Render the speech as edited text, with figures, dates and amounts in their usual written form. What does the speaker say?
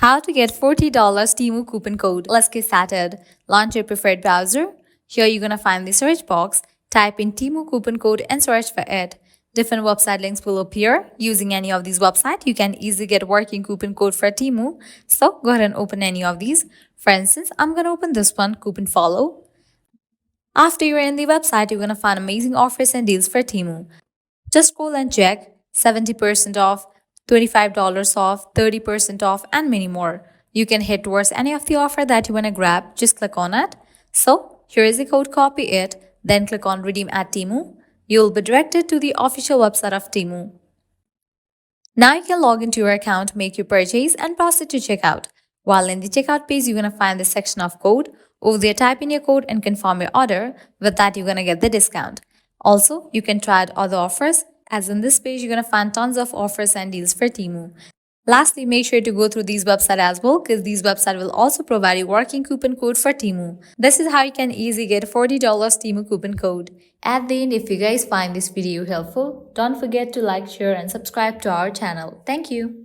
How to get $40 TEMU coupon code. Let's get started. Launch your preferred browser. Here you're gonna find the search box. Type in TEMU coupon code and search for it. Different website links will appear. Using any of these websites, you can easily get working coupon code for TEMU. So go ahead and open any of these. For instance, I'm gonna open this one, coupon follow. After you're in the website, you're gonna find amazing offers and deals for TEMU. Just scroll and check 70% off, $25 off, 30% off, and many more. You can head towards any of the offer that you want to grab. Just click on it. So here is the code, copy it, then click on redeem at TEMU. You'll be directed to the official website of TEMU. Now you can log into your account, make your purchase, and proceed to checkout. While in the checkout page, you're going to find the section of code. Over there, type in your code and confirm your order. With that, you're going to get the discount. Also, you can try out other offers. As in this page, you're going to find tons of offers and deals for TEMU. Lastly, make sure to go through these websites as well, because these websites will also provide you working coupon code for TEMU. This is how you can easily get $40 TEMU coupon code. At the end, if you guys find this video helpful, don't forget to like, share and subscribe to our channel. Thank you.